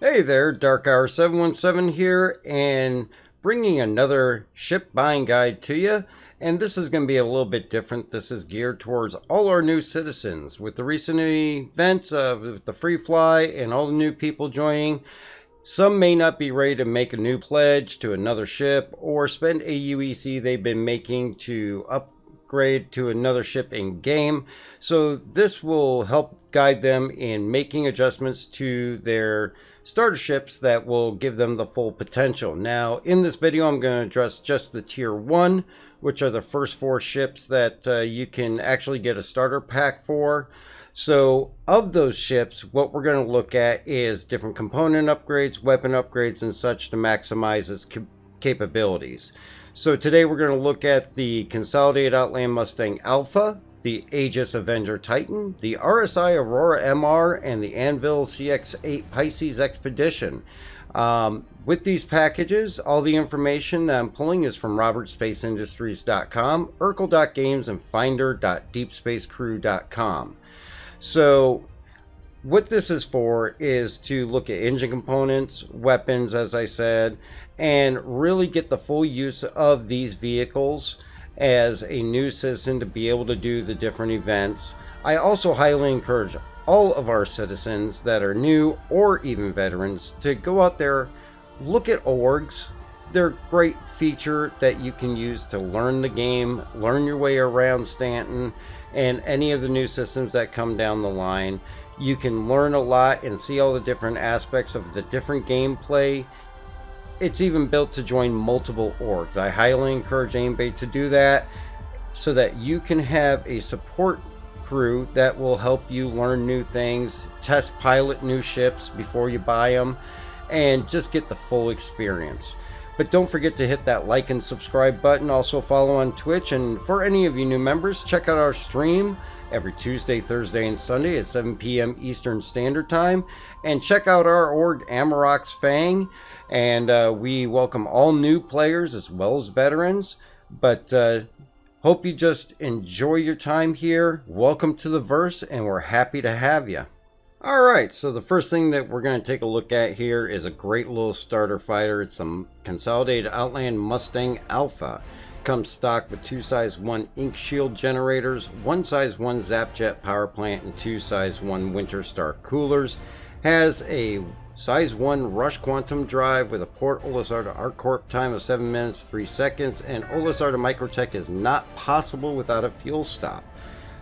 Hey there, Dark Hour 717 here, and bringing another ship buying guide to you. And this is going to be a little bit different. This is geared towards all our new citizens. With the recent events of the free fly and all the new people joining, some may not be ready to make a new pledge to another ship or spend a UEC they've been making to upgrade to another ship in game. So this will help guide them in making adjustments to their starter ships that will give them the full potential. Now, in this video, I'm going to address just the tier 1, which are the first 4 ships that you can actually get a starter pack for. So, of those ships, what we're going to look at is different component upgrades, weapon upgrades, and such to maximize its capabilities. So today we're going to look at the Consolidated Outland Mustang Alpha, the Aegis Avenger Titan, the RSI Aurora MR, and the Anvil CX-8 Pisces Expedition. With these packages, all the information I'm pulling is from robertspaceindustries.com, urkel.games, and finder.deepspacecrew.com. So what this is for is to look at engine components, weapons, as I said, and really get the full use of these vehicles as a new citizen to be able to do the different events. I also highly encourage all of our citizens that are new or even veterans to go out there, look at orgs. They're a great feature that you can use to learn the game, learn your way around Stanton and any of the new systems that come down the line. You can learn a lot and see all the different aspects of the different gameplay. It's even built to join multiple orgs. I highly encourage anybody to do that so that you can have a support crew that will help you learn new things, test pilot new ships before you buy them, and just get the full experience. But don't forget to hit that like and subscribe button. Also follow on Twitch, and for any of you new members, check out our stream every Tuesday, Thursday, and Sunday at 7 p.m. Eastern Standard Time. And check out our org, Amarok's Fang. And we welcome all new players as well as veterans. But hope you just enjoy your time here. Welcome to the verse, and we're happy to have you. Alright, so the first thing that we're going to take a look at here is a great little starter fighter. It's some Consolidated Outland Mustang Alpha. Comes stock with 2 size 1 ink shield generators, 1 size 1 Zapjet power plant, and 2 size 1 Winter Star coolers. Has a size 1 Rush Quantum drive with a port OLSR to ArcCorp time of 7 minutes 3 seconds, and OLSR to Microtech is not possible without a fuel stop.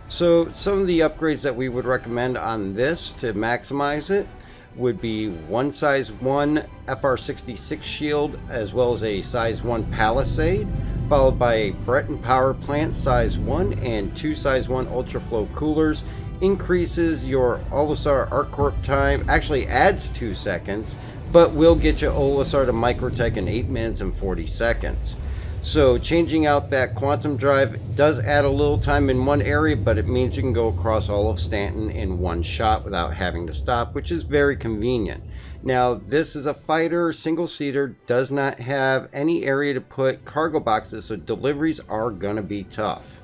So some of the upgrades that we would recommend on this to maximize it would be 1 size 1 FR66 shield, as well as a size 1 Palisade, followed by a Breton power plant size 1 and 2 size 1 Ultraflow coolers. Increases your OLSR ArcCorp time, actually adds 2 seconds, but will get you OLSR to Microtech in 8 minutes and 40 seconds. So changing out that quantum drive does add a little time in one area, but it means you can go across all of Stanton in one shot without having to stop, which is very convenient. Now, this is a fighter, single-seater, does not have any area to put cargo boxes, so deliveries are going to be tough.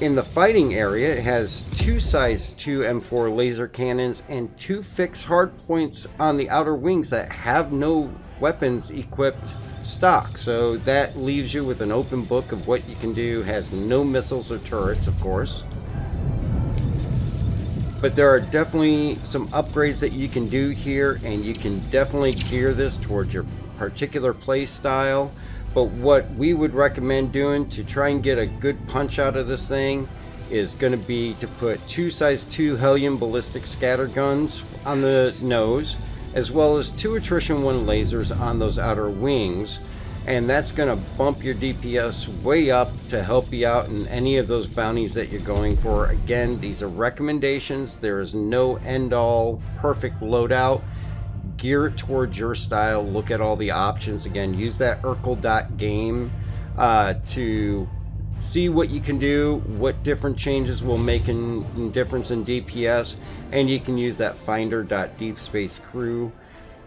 In the fighting area, it has 2 size 2 M4 laser cannons and 2 fixed hardpoints on the outer wings that have no weapons equipped stock. So that leaves you with an open book of what you can do. Has no missiles or turrets, of course. But there are definitely some upgrades that you can do here, and you can definitely gear this towards your particular play style. But what we would recommend doing to try and get a good punch out of this thing is going to be to put 2 size 2 Hellion ballistic scatter guns on the nose, as well as 2 attrition 1 lasers on those outer wings. And that's going to bump your DPS way up to help you out in any of those bounties that you're going for. Again, these are recommendations. There is no end-all perfect loadout. Gear it towards your style. Look at all the options. Again, use that urkel.game to see what you can do, what different changes will make a difference in DPS, and you can use that finder.deepspacecrew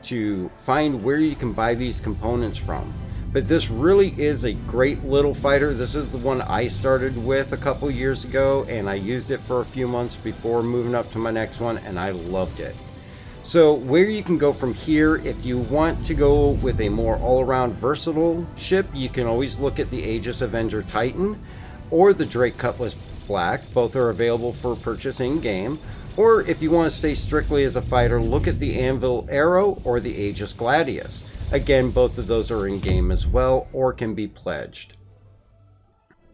to find where you can buy these components from. But this really is a great little fighter. This is the one I started with a couple years ago, and I used it for a few months before moving up to my next one, and I loved it. So where you can go from here, if you want to go with a more all-around versatile ship, you can always look at the Aegis Avenger Titan or the Drake Cutlass Black. Both are available for purchase in-game. Or if you want to stay strictly as a fighter, look at the Anvil Arrow or the Aegis Gladius. Again, both of those are in-game as well or can be pledged.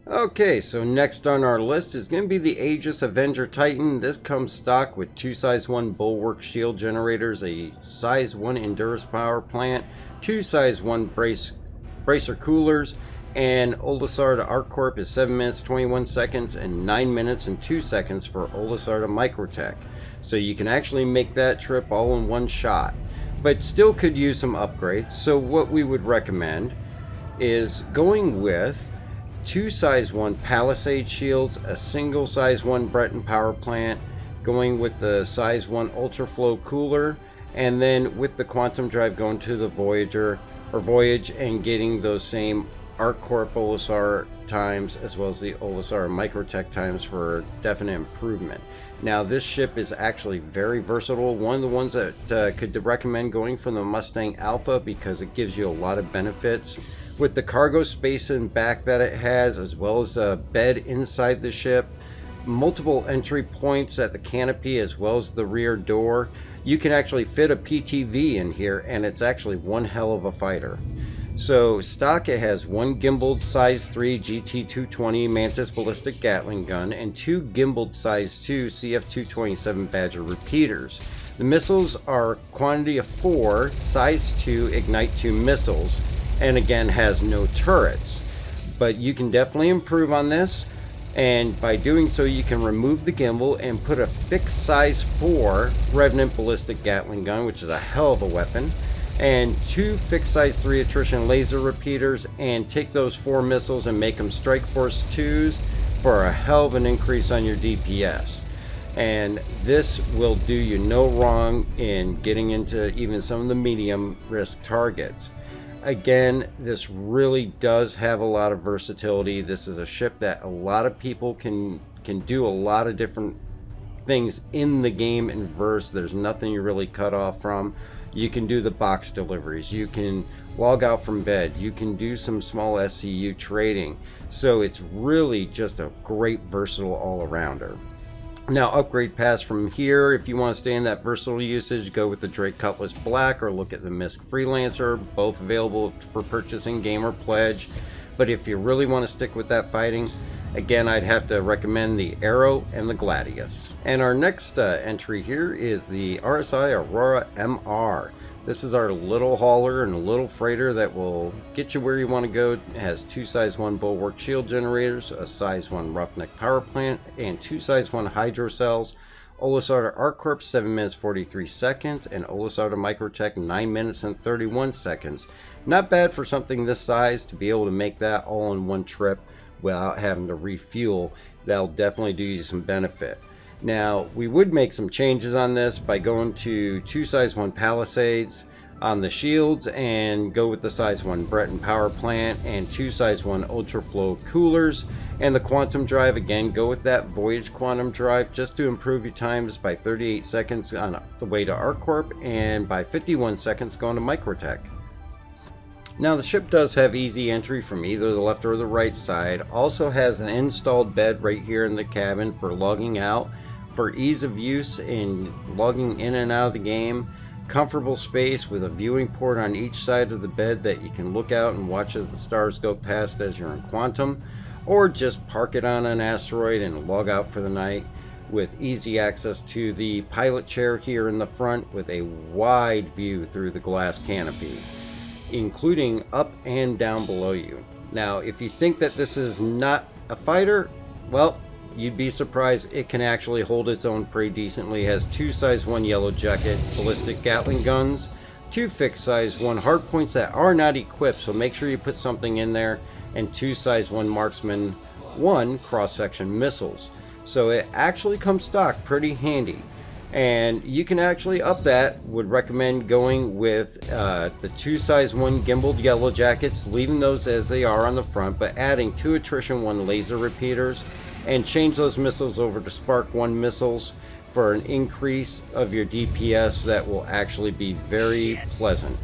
Okay, so next on our list is going to be the Aegis Avenger Titan. This comes stock with two size 1 bulwark shield generators, a size 1 Endurance power plant, two size 1 bracer coolers, and Olisar to ArcCorp is 7 minutes 21 seconds and 9 minutes and 2 seconds for Olisar to Microtech. So you can actually make that trip all in one shot, but still could use some upgrades. So what we would recommend is going with two size 1 Palisade shields, a single size 1 Breton power plant, going with the size 1 Ultraflow cooler, and then with the quantum drive going to the Voyage and getting those same ArcCorp Olisar times as well as the Olisar Microtech times for definite improvement. Now this ship is actually very versatile. One of the ones that could recommend going for the Mustang Alpha because it gives you a lot of benefits with the cargo space in back that it has, as well as a bed inside the ship, multiple entry points at the canopy as well as the rear door. You can actually fit a PTV in here, and it's actually one hell of a fighter. So stock, it has one gimbaled size 3 GT220 Mantis ballistic Gatling gun and two gimbaled size 2 CF227 Badger repeaters. The missiles are quantity of 4 size 2 Ignite 2 missiles, and again has no turrets, but you can definitely improve on this, and by doing so you can remove the gimbal and put a fixed size 4 Revenant ballistic Gatling gun, which is a hell of a weapon, and two fixed size 3 attrition laser repeaters, and take those 4 missiles and make them Strike Force 2s for a hell of an increase on your DPS. And this will do you no wrong in getting into even some of the medium risk targets. Again, this really does have a lot of versatility. This is a ship that a lot of people can do a lot of different things in the game in verse. There's nothing you're really cut off from. You can do the box deliveries, you can log out from bed, you can do some small SCU trading. So it's really just a great versatile all-arounder. Now, upgrade paths from here, if you want to stay in that versatile usage, go with the Drake Cutlass Black or look at the Misk Freelancer, both available for purchasing game or pledge. But if you really want to stick with that fighting, again, I'd have to recommend the Arrow and the Gladius. And our next entry here is the RSI Aurora MR. This is our little hauler and a little freighter that will get you where you want to go. It has two size 1 bulwark shield generators, a size 1 roughneck power plant, and two size 1 hydro cells. Olisar to ArcCorp 7 minutes 43 seconds, and Olisar to Microtech 9 minutes and 31 seconds. Not bad for something this size to be able to make that all in one trip without having to refuel. That'll definitely do you some benefit. Now, we would make some changes on this by going to two size 1 Palisades on the shields and go with the size 1 Breton power plant and two size 1 Ultraflow coolers. And the quantum drive, again, go with that Voyage quantum drive just to improve your times by 38 seconds on the way to ArcCorp and by 51 seconds going to Microtech. Now, the ship does have easy entry from either the left or the right side. Also has an installed bed right here in the cabin for logging out. For ease of use in logging in and out of the game, comfortable space with a viewing port on each side of the bed that you can look out and watch as the stars go past as you're in quantum, or just park it on an asteroid and log out for the night with easy access to the pilot chair here in the front with a wide view through the glass canopy, including up and down below you. Now, if you think that this is not a fighter, well, you'd be surprised. It can actually hold its own pretty decently. It has two size 1 Yellow Jacket ballistic Gatling guns, two fixed size 1 hardpoints that are not equipped, so make sure you put something in there, and two size 1 Marksman 1 cross-section missiles. So it actually comes stock pretty handy. And you can actually up that. Would recommend going with the two size 1 gimbaled Yellow Jackets, leaving those as they are on the front, but adding two attrition 1 laser repeaters, and change those missiles over to Spark 1 missiles for an increase of your DPS that will actually be very pleasant.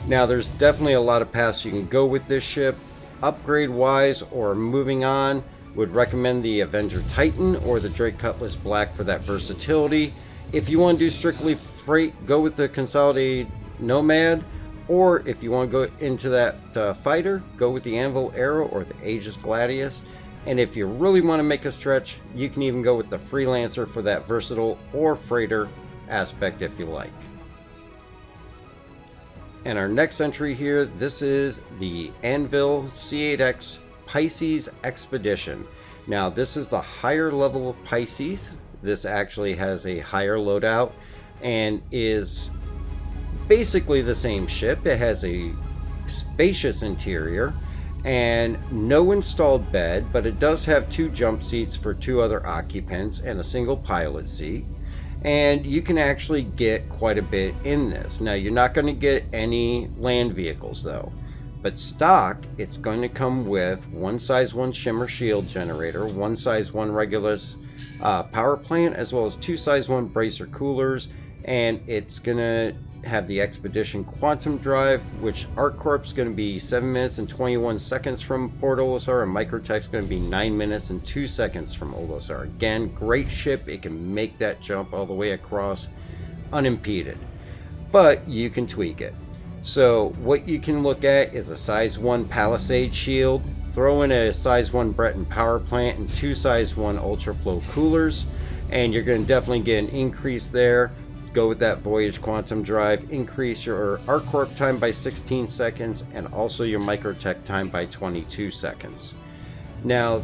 Now there's definitely a lot of paths you can go with this ship. Upgrade wise or moving on, would recommend the Avenger Titan or the Drake Cutlass Black for that versatility. If you want to do strictly freight, go with the Consolidated Nomad, or if you want to go into that fighter, go with the Anvil Arrow or the Aegis Gladius. And if you really want to make a stretch, you can even go with the Freelancer for that versatile or freighter aspect if you like. And our next entry here, this is the Anvil C8X Pisces Expedition. Now this is the higher level of Pisces. This actually has a higher loadout and is basically the same ship. It has a spacious interior and no installed bed, but it does have 2 jump seats for 2 other occupants and a single pilot seat. And you can actually get quite a bit in this. Now you're not going to get any land vehicles though, but stock, it's going to come with 1 size 1 shimmer shield generator, 1 size 1 Regulus power plant, as well as 2 size 1 bracer coolers, and it's going to have the Expedition Quantum Drive, which ArcCorp's going to be 7 minutes and 21 seconds from Port Olisar, and Microtech's going to be 9 minutes and 2 seconds from Olisar. Again, great ship. It can make that jump all the way across unimpeded, but you can tweak it. So what you can look at is a size 1 Palisade shield, throw in a size 1 Breton power plant and 2 size 1 Ultra Flow coolers, and you're going to definitely get an increase there. Go with that Voyage Quantum Drive, increase your ArcCorp time by 16 seconds and also your Microtech time by 22 seconds. Now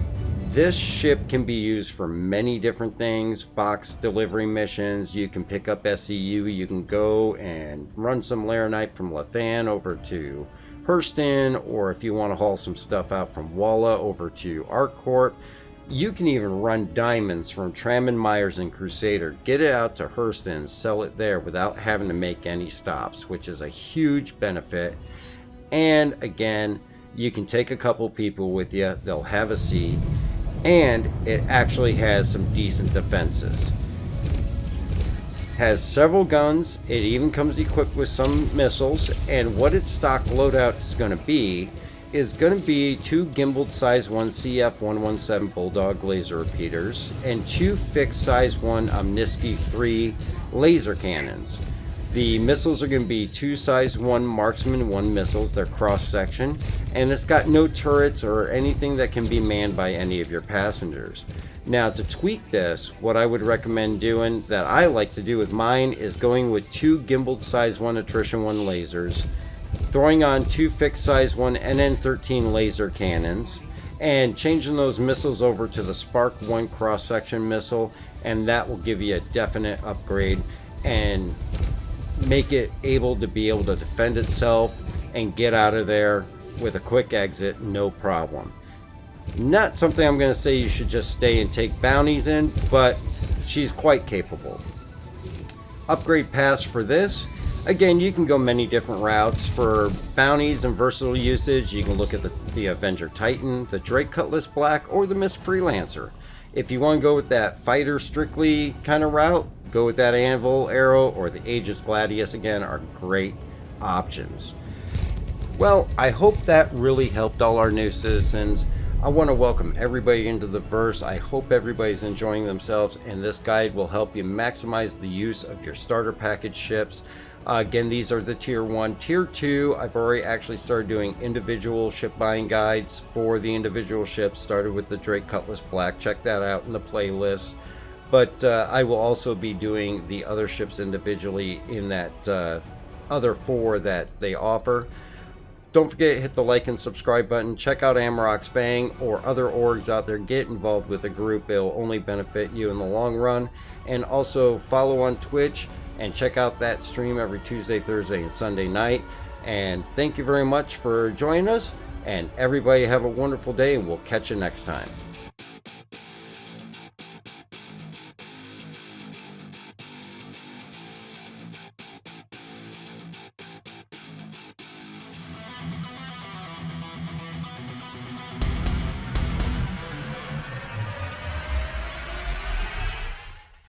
this ship can be used for many different things, box delivery missions. You can pick up SEU, you can go and run some Laranite from Lathan over to Hurston, or if you want to haul some stuff out from Walla over to ArcCorp. You can even run diamonds from Tram and Myers and Crusader, get it out to Hurston and sell it there without having to make any stops, which is a huge benefit. And again, you can take a couple people with you, they'll have a seat, and it actually has some decent defenses. Has several guns, it even comes equipped with some missiles, and what its stock loadout is going to be 2 gimbaled size 1 CF117 Bulldog laser repeaters and 2 fixed size 1 Omniski 3 laser cannons. The missiles are going to be 2 size 1 Marksman 1 missiles, they're cross section, and it's got no turrets or anything that can be manned by any of your passengers. Now to tweak this, what I would recommend doing, that I like to do with mine, is going with 2 gimbaled size 1 Attrition 1 lasers, throwing on 2 fixed size 1 NN13 laser cannons, and changing those missiles over to the Spark 1 cross section missile, and that will give you a definite upgrade and make it able to defend itself and get out of there with a quick exit, no problem. Not something I'm going to say you should just stay and take bounties in, but she's quite capable. Upgrade paths for this, again, you can go many different routes. For bounties and versatile usage, you can look at the Avenger Titan, the Drake Cutlass Black, or the Miss Freelancer. If you want to go with that fighter strictly kind of route, go with that Anvil Arrow or the Aegis Gladius. Again, are great options. Well, I hope that really helped all our new citizens. I want to welcome everybody into the verse. I hope everybody's enjoying themselves, and this guide will help you maximize the use of your starter package ships. Again, these are the tier 1. Tier 2, I've already actually started doing individual ship buying guides for the individual ships. Started with the Drake Cutlass Black. Check that out in the playlist. But I will also be doing the other ships individually in that other 4 that they offer. Don't forget to hit the like and subscribe button. Check out Amarok's Fang or other orgs out there. Get involved with a group. It'll only benefit you in the long run. And also follow on Twitch and check out that stream every Tuesday, Thursday, and Sunday night. And thank you very much for joining us. And everybody have a wonderful day, and we'll catch you next time.